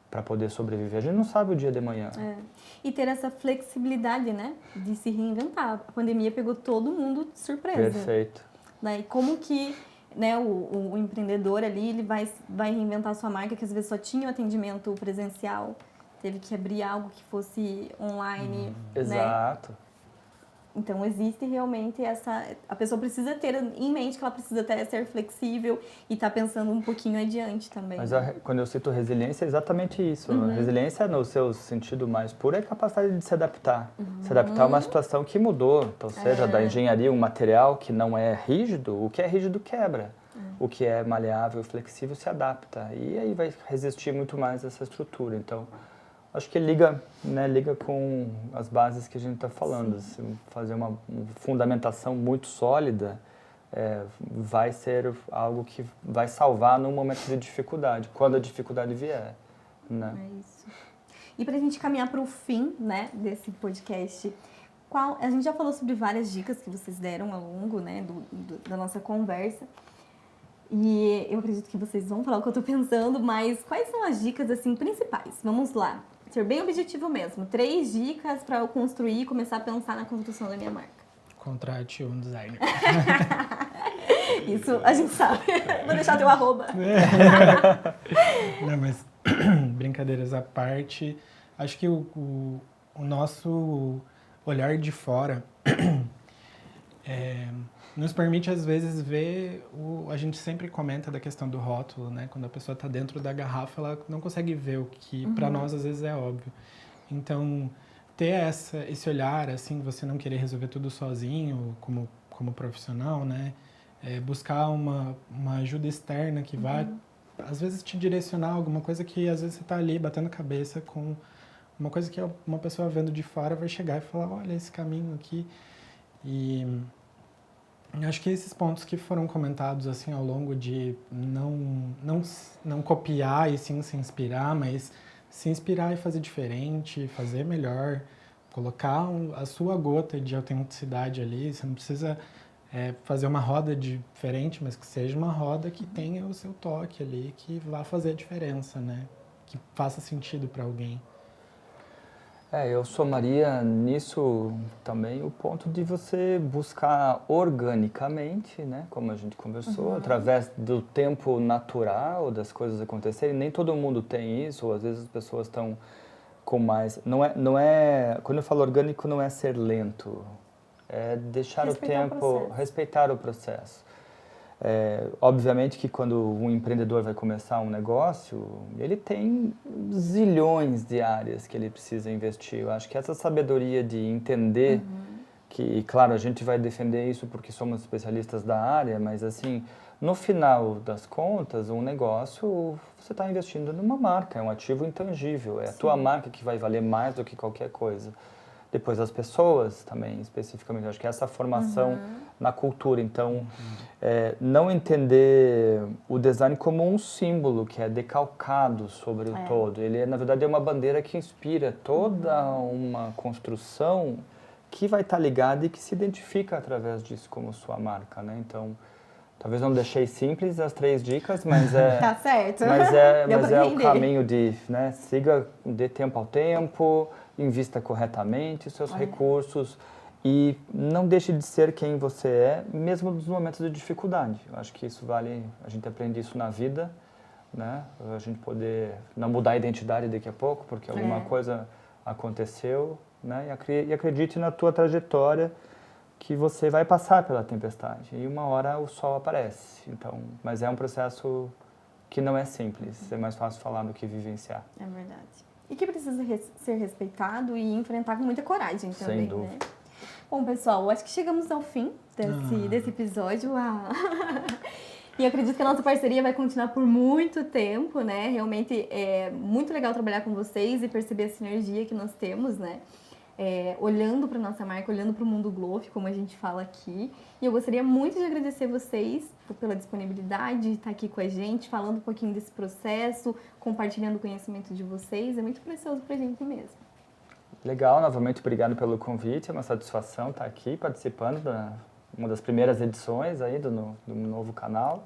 para poder sobreviver. A gente não sabe o dia de manhã. E ter essa flexibilidade, né, de se reinventar. A pandemia pegou todo mundo de surpresa. Perfeito. Né? E como que, né, o empreendedor ali, ele vai reinventar a sua marca, que às vezes só tinha o atendimento presencial, teve que abrir algo que fosse online, né? Exato. Então, existe realmente a pessoa precisa ter em mente que ela precisa ser flexível e estar pensando um pouquinho adiante também. Mas quando eu cito resiliência, é exatamente isso. A resiliência, no seu sentido mais puro, é a capacidade de se adaptar. Se adaptar a uma situação que mudou. Então, seja da engenharia, um material que não é rígido, o que é rígido quebra. O que é maleável e flexível se adapta. E aí vai resistir muito mais a essa estrutura. Então, acho que liga com as bases que a gente está falando. Se fazer uma fundamentação muito sólida vai ser algo que vai salvar num momento de dificuldade, quando a dificuldade vier. Né? É isso. E para a gente caminhar para o fim, né, desse podcast, a gente já falou sobre várias dicas que vocês deram ao longo, né, da nossa conversa. E eu acredito que vocês vão falar o que eu estou pensando, mas quais são as dicas assim, principais? Vamos lá. Ser bem objetivo mesmo. 3 dicas para eu construir e começar a pensar na construção da minha marca. Contrate um designer. Isso a gente sabe. Vou deixar teu arroba. Não, mas brincadeiras à parte, acho que o nosso olhar de fora, nos permite, às vezes, ver... A gente sempre comenta da questão do rótulo, né? Quando a pessoa está dentro da garrafa, ela não consegue ver o que, para nós, às vezes, é óbvio. Então, ter esse olhar, assim, você não querer resolver tudo sozinho, como profissional, né? Buscar uma ajuda externa que vai, às vezes, te direcionar a alguma coisa que, às vezes, você está ali batendo cabeça com uma coisa que uma pessoa vendo de fora vai chegar e falar, olha, esse caminho aqui. E acho que esses pontos que foram comentados, assim, ao longo de não copiar e sim se inspirar, mas se inspirar e fazer diferente, fazer melhor, colocar a sua gota de autenticidade ali. Você não precisa fazer uma roda diferente, mas que seja uma roda que tenha o seu toque ali, que vá fazer a diferença, né? Que faça sentido para alguém. Eu somaria nisso também o ponto de você buscar organicamente, né, como a gente conversou, através do tempo natural das coisas acontecerem. Nem todo mundo tem isso, ou às vezes as pessoas estão com mais... Não é, quando eu falo orgânico, não é ser lento, é deixar respeitar o processo. Obviamente que quando um empreendedor vai começar um negócio, ele tem zilhões de áreas que ele precisa investir. Eu acho que essa sabedoria de entender que, claro, a gente vai defender isso porque somos especialistas da área, mas assim, no final das contas, um negócio, você está investindo numa marca, é um ativo intangível, é a tua marca que vai valer mais do que qualquer coisa. Depois as pessoas também, especificamente, eu acho que essa formação na cultura. Então, não entender o design como um símbolo que é decalcado sobre o todo. Ele, na verdade, é uma bandeira que inspira toda uma construção que vai estar ligada e que se identifica através disso como sua marca, né? Então, talvez não deixei simples as 3 dicas, mas Tá certo. Mas é o caminho de, né, siga, dê tempo ao tempo, invista corretamente os seus recursos e não deixe de ser quem você é, mesmo nos momentos de dificuldade. Eu acho que isso vale, a gente aprende isso na vida, né? A gente poder não mudar a identidade daqui a pouco, porque alguma coisa aconteceu, né? E acredite na tua trajetória, que você vai passar pela tempestade e uma hora o sol aparece. Então, mas é um processo que não é simples, é mais fácil falar do que vivenciar. É verdade. E que precisa ser respeitado e enfrentar com muita coragem também, sem dúvida. Né? Bom, pessoal, acho que chegamos ao fim desse episódio. E eu acredito que a nossa parceria vai continuar por muito tempo, né? Realmente é muito legal trabalhar com vocês e perceber a sinergia que nós temos, né? Olhando para nossa marca, olhando para o mundo Glofi, como a gente fala aqui. E eu gostaria muito de agradecer vocês pela disponibilidade de estar aqui com a gente, falando um pouquinho desse processo, compartilhando o conhecimento de vocês. É muito precioso para a gente mesmo. Legal, novamente obrigado pelo convite, é uma satisfação estar aqui participando uma das primeiras edições aí do novo canal.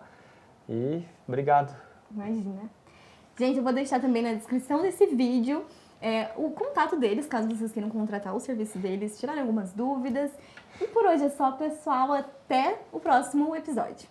E obrigado. Imagina. Gente, eu vou deixar também na descrição desse vídeo o contato deles, caso vocês queiram contratar o serviço deles, tirarem algumas dúvidas. E por hoje é só, pessoal. Até o próximo episódio.